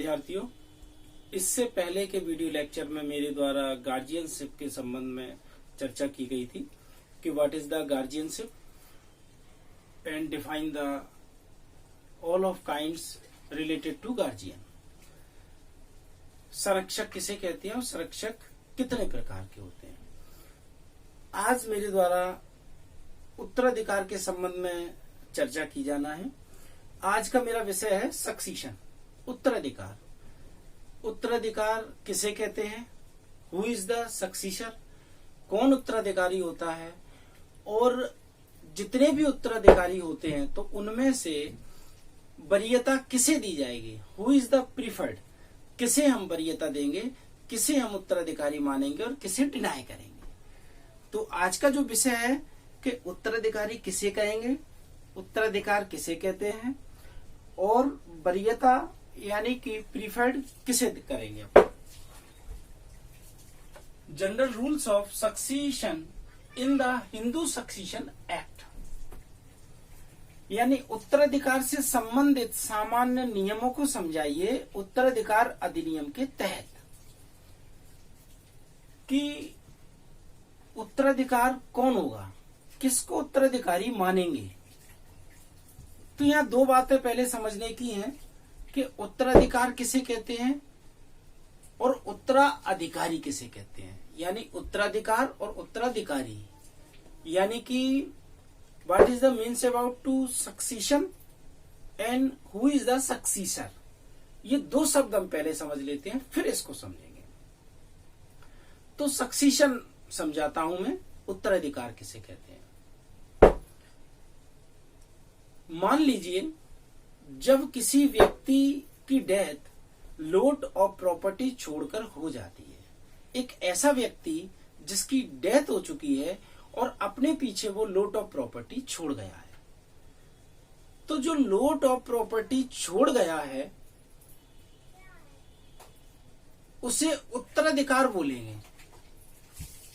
विद्यार्थियों, इससे पहले के वीडियो लेक्चर में मेरे द्वारा गार्जियनशिप के संबंध में चर्चा की गई थी कि what is the guardianship and define the all of kinds related to guardian. संरक्षक किसे कहते हैं और संरक्षक कितने प्रकार के होते हैं। आज मेरे द्वारा उत्तराधिकार के संबंध में चर्चा की जाना है। आज का मेरा विषय है सक्सीशन, उत्तराधिकार। उत्तराधिकार किसे कहते हैं, हु इज द सक्सीसर, कौन उत्तराधिकारी होता है, और जितने भी उत्तराधिकारी होते हैं तो उनमें से वरीयता किसे दी जाएगी, हु इज द प्रीफर्ड, किसे हम वरीयता देंगे, किसे हम उत्तराधिकारी मानेंगे और किसे डिनाई करेंगे। तो आज का जो विषय है कि उत्तराधिकारी किसे कहेंगे, उत्तराधिकार किसे कहते हैं और वरीयता यानी कि प्रीफर्ड किसे करेंगे। General rules of succession in the Hindu succession act, यानी उत्तराधिकार से संबंधित सामान्य नियमों को समझाइए उत्तराधिकार अधिनियम के तहत कि उत्तराधिकार कौन होगा, किसको उत्तराधिकारी मानेंगे। तो यहां दो बातें पहले समझने की हैं कि उत्तराधिकार किसे कहते हैं और उत्तराधिकारी किसे कहते हैं। यानी उत्तराधिकार और उत्तराधिकारी, यानी कि what is the means about to succession and who is the successor. ये दो शब्द हम पहले समझ लेते हैं, फिर इसको समझेंगे। तो सक्सीशन समझाता हूं मैं, उत्तराधिकार किसे कहते हैं। मान लीजिए जब किसी व्यक्ति की डेथ लॉट ऑफ प्रॉपर्टी छोड़कर हो जाती है, एक ऐसा व्यक्ति जिसकी डेथ हो चुकी है और अपने पीछे वो लॉट ऑफ प्रॉपर्टी छोड़ गया है, तो जो लॉट ऑफ प्रॉपर्टी छोड़ गया है उसे उत्तराधिकार बोलेंगे।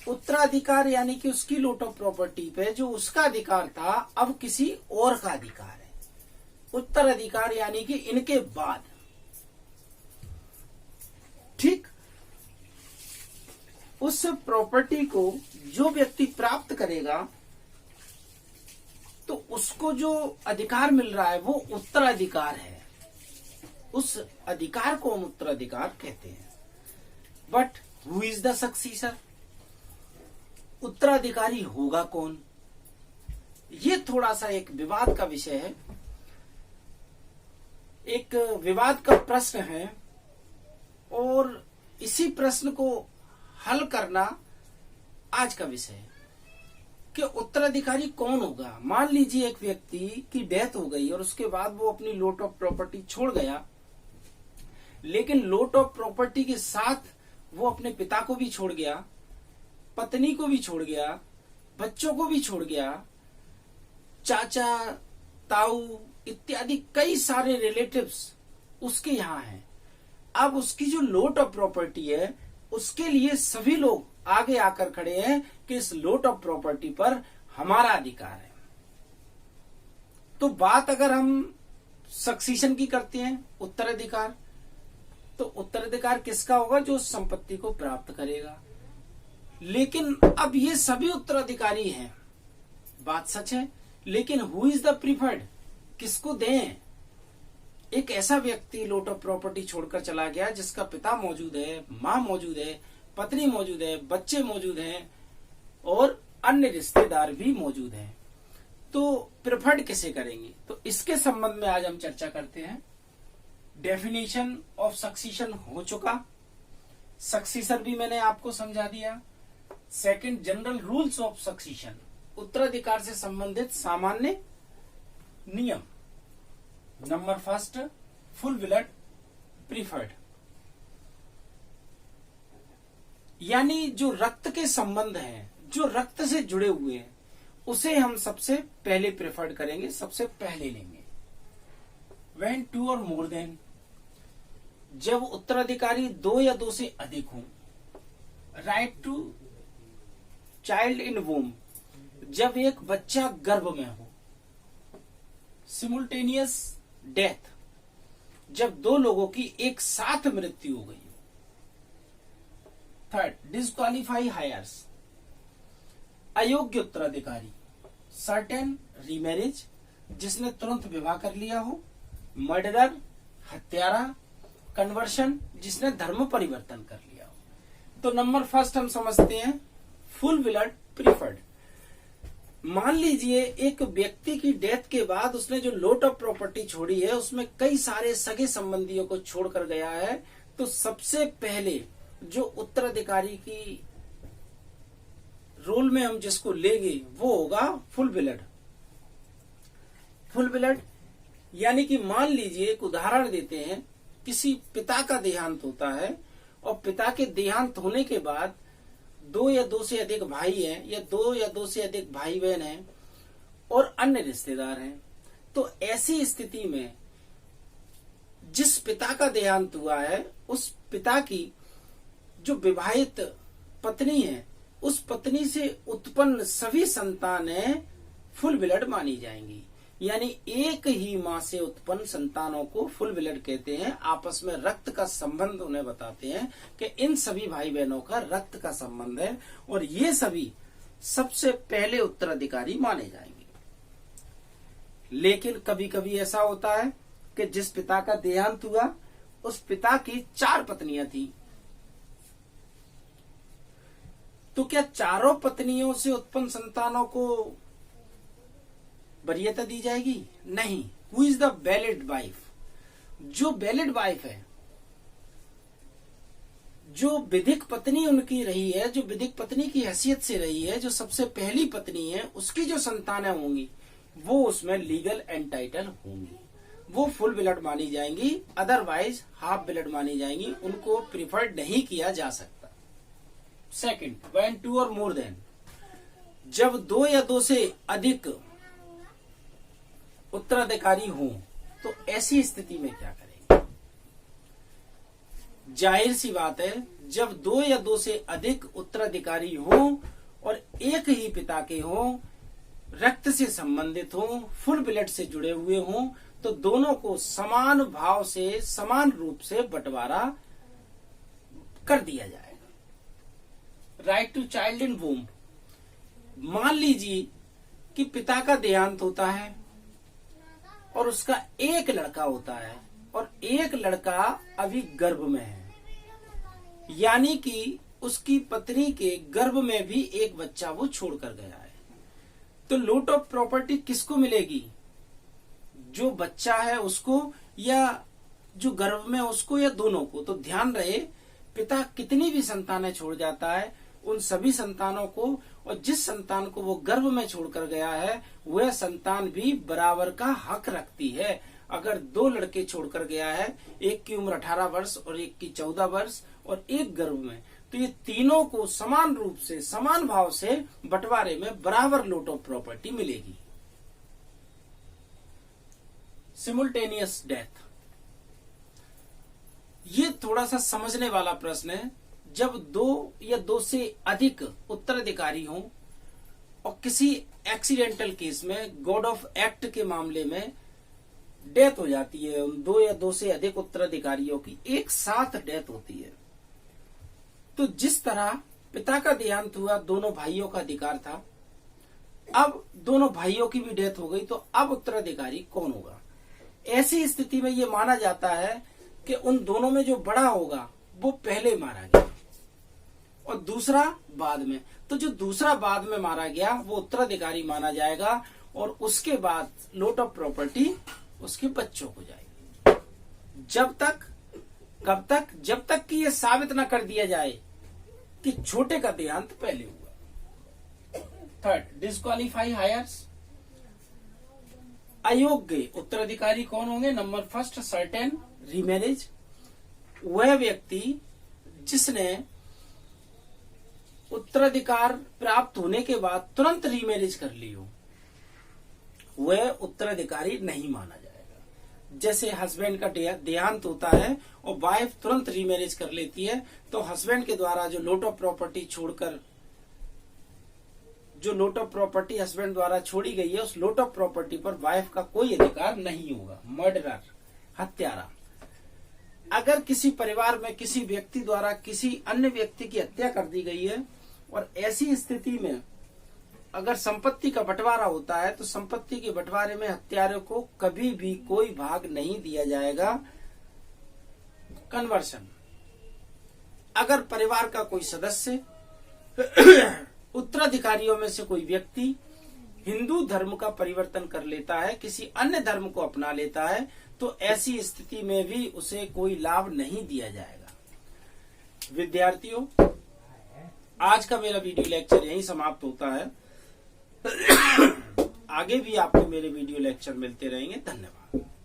उत्तराधिकार यानी कि उसकी लॉट ऑफ प्रॉपर्टी पे जो उसका अधिकार था अब किसी और का अधिकार है। उत्तराधिकार यानी कि इनके बाद, ठीक, उस प्रॉपर्टी को जो व्यक्ति प्राप्त करेगा तो उसको जो अधिकार मिल रहा है वो उत्तराधिकार है। उस अधिकार को हम उत्तराधिकार कहते हैं। बट हु इज द सक्सीसर, उत्तराधिकारी होगा कौन, ये थोड़ा सा एक विवाद का विषय है, एक विवाद का प्रश्न है, और इसी प्रश्न को हल करना आज का विषय है कि उत्तराधिकारी कौन होगा। मान लीजिए एक व्यक्ति की डेथ हो गई और उसके बाद वो अपनी लॉट ऑफ प्रॉपर्टी छोड़ गया, लेकिन लॉट ऑफ प्रॉपर्टी के साथ वो अपने पिता को भी छोड़ गया, पत्नी को भी छोड़ गया, बच्चों को भी छोड़ गया, चाचा ताऊ इत्यादि कई सारे रिलेटिव्स उसके यहाँ हैं। अब उसकी जो लॉट ऑफ प्रॉपर्टी है उसके लिए सभी लोग आगे आकर खड़े हैं कि इस लॉट ऑफ प्रॉपर्टी पर हमारा अधिकार है। तो बात अगर हम सक्सीशन की करते हैं, उत्तराधिकार, तो उत्तराधिकार किसका होगा, जो संपत्ति को प्राप्त करेगा। लेकिन अब ये सभी उत्तराधिकारी हैं, बात सच है, लेकिन हु इज द प्रीफर्ड, किसको दें। एक ऐसा व्यक्ति लॉट ऑफ प्रॉपर्टी छोड़कर चला गया जिसका पिता मौजूद है, मां मौजूद है, पत्नी मौजूद है, बच्चे मौजूद हैं और अन्य रिश्तेदार भी मौजूद हैं, तो प्रीफर्ड किसे करेंगे। तो इसके संबंध में आज हम चर्चा करते हैं। डेफिनेशन ऑफ सक्सीशन हो चुका, सक्सीसर भी मैंने आपको समझा दिया। सेकंड, जनरल रूल्स ऑफ सक्सीशन, उत्तराधिकार से संबंधित सामान्य नियम। Number first, full blood preferred, यानी जो रक्त के संबंध हैं, जो रक्त से जुड़े हुए हैं, उसे हम सबसे पहले प्रेफर्ड करेंगे, सबसे पहले लेंगे। व्हेन टू और मोर देन, जब उत्तराधिकारी दो या दो से अधिक हों। राइट टू चाइल्ड इन वूम, जब एक बच्चा गर्भ में हो। सिमुल्टेनियस डेथ, जब दो लोगों की एक साथ मृत्यु हो गई हो। थर्ड, डिस्क्वालीफाई हायर्स, अयोग्य उत्तराधिकारी, सर्टेन रीमैरिज, जिसने तुरंत विवाह कर लिया हो, मर्डरर, हत्यारा, कन्वर्शन, जिसने धर्म परिवर्तन कर लिया हो। तो नंबर फर्स्ट हम समझते हैं फुल ब्लड प्रीफर्ड। मान लीजिए एक व्यक्ति की डेथ के बाद उसने जो लॉट ऑफ प्रॉपर्टी छोड़ी है उसमें कई सारे सगे संबंधियों को छोड़कर गया है, तो सबसे पहले जो उत्तराधिकारी की रोल में हम जिसको लेंगे वो होगा फुल ब्लड। फुल ब्लड यानी कि मान लीजिए एक उदाहरण देते हैं, किसी पिता का देहांत होता है और पिता के देहांत होने के बाद दो या दो से अधिक भाई हैं या दो या दो से अधिक भाई बहन हैं और अन्य रिश्तेदार हैं। तो ऐसी स्थिति में जिस पिता का देहांत हुआ है उस पिता की जो विवाहित पत्नी है उस पत्नी से उत्पन्न सभी संतानें फुल ब्लड मानी जाएंगी। यानी एक ही मां से उत्पन्न संतानों को फुल ब्लड कहते हैं। आपस में रक्त का संबंध उन्हें बताते हैं कि इन सभी भाई बहनों का रक्त का संबंध है और ये सभी सबसे पहले उत्तराधिकारी माने जाएंगे। लेकिन कभी कभी ऐसा होता है कि जिस पिता का देहांत हुआ उस पिता की 4 पत्नियां थी, तो क्या चारों पत्नियों से उत्पन्न संतानों को वरीयता दी जाएगी? नहीं। Who is the valid wife? जो वैलिड वाइफ है, जो विधिक पत्नी उनकी रही है, जो विधिक पत्नी की हैसियत से रही है, जो सबसे पहली पत्नी है, उसकी जो संतानें होंगी वो उसमें लीगल एंटाइटल होंगी, वो फुल ब्लड मानी जाएंगी। अदरवाइज हाफ ब्लड मानी जाएंगी, उनको प्रिफर्ड नहीं किया जा सकता। सेकंड, व्हेन 2 और मोर देन, जब 2 या 2 से अधिक उत्तराधिकारी हों तो ऐसी स्थिति में क्या करेंगे? जाहिर सी बात है, जब 2 या 2 से अधिक उत्तराधिकारी हों और एक ही पिता के हों, रक्त से संबंधित हों, फुल ब्लड से जुड़े हुए हों, तो दोनों को समान भाव से समान रूप से बंटवारा कर दिया जाएगा। राइट टू चाइल्ड इन वूम, मान लीजिए कि पिता का देहांत होता है और उसका एक लड़का होता है और एक लड़का अभी गर्भ में है, यानी कि उसकी पत्नी के गर्भ में भी एक बच्चा वो छोड़कर गया है, तो लॉट ऑफ प्रॉपर्टी किसको मिलेगी? जो बच्चा है उसको या जो गर्भ में उसको या दोनों को? तो ध्यान रहे, पिता कितनी भी संतानें छोड़ जाता है उन सभी संतानों को, और जिस संतान को वो गर्भ में छोड़कर गया है वह संतान भी बराबर का हक रखती है। अगर 2 लड़के छोड़कर गया है, एक की उम्र 18 वर्ष और एक की 14 वर्ष और एक गर्भ में, तो ये तीनों को समान रूप से समान भाव से बंटवारे में बराबर लॉट ऑफ प्रॉपर्टी मिलेगी। सिमुल्टेनियस डेथ, ये थोड़ा सा समझने वाला प्रश्न है। जब 2 या 2 से अधिक उत्तराधिकारी हों और किसी एक्सीडेंटल केस में, गॉड ऑफ एक्ट के मामले में डेथ हो जाती है, 2 या 2 से अधिक उत्तराधिकारियों की एक साथ डेथ होती है, तो जिस तरह पिता का देहांत हुआ दोनों भाइयों का अधिकार था, अब दोनों भाइयों की भी डेथ हो गई, तो अब उत्तराधिकारी कौन होगा? ऐसी स्थिति में ये माना जाता है कि उन दोनों में जो बड़ा होगा वो पहले मारा गया और दूसरा बाद में, तो जो दूसरा बाद में मारा गया वो उत्तराधिकारी माना जाएगा और उसके बाद लॉट ऑफ प्रॉपर्टी उसके बच्चों को जाएगी। जब तक, कब तक? जब तक कि ये साबित न कर दिया जाए कि छोटे का देहांत पहले हुआ। थर्ड, डिस्क्वालीफाई हायर्स, अयोग्य उत्तराधिकारी कौन होंगे? नंबर फर्स्ट, सर्टेन रीमैरिज, वह व्यक्ति जिसने उत्तराधिकार प्राप्त होने के बाद तुरंत रीमैरिज कर ली हो, वह उत्तराधिकारी नहीं माना जाएगा। जैसे हस्बैंड का देहांत होता है और वाइफ तुरंत रीमैरिज कर लेती है, तो हस्बैंड के द्वारा जो लॉट ऑफ प्रॉपर्टी छोड़कर, जो लॉट ऑफ प्रॉपर्टी हस्बैंड द्वारा छोड़ी गई है, उस लॉट ऑफ प्रॉपर्टी पर वाइफ का कोई अधिकार नहीं होगा। मर्डरर, हत्यारा, अगर किसी परिवार में किसी व्यक्ति द्वारा किसी अन्य व्यक्ति की हत्या कर दी गई है और ऐसी स्थिति में अगर संपत्ति का बंटवारा होता है तो संपत्ति के बंटवारे में हत्यारे को कभी भी कोई भाग नहीं दिया जाएगा। कन्वर्शन, अगर परिवार का कोई सदस्य उत्तराधिकारियों में से कोई व्यक्ति हिंदू धर्म का परिवर्तन कर लेता है, किसी अन्य धर्म को अपना लेता है, तो ऐसी स्थिति में भी उसे कोई लाभ नहीं दिया जाएगा। विद्यार्थियों, आज का मेरा वीडियो लेक्चर यहीं समाप्त होता है। आगे भी आपको मेरे वीडियो लेक्चर मिलते रहेंगे। धन्यवाद।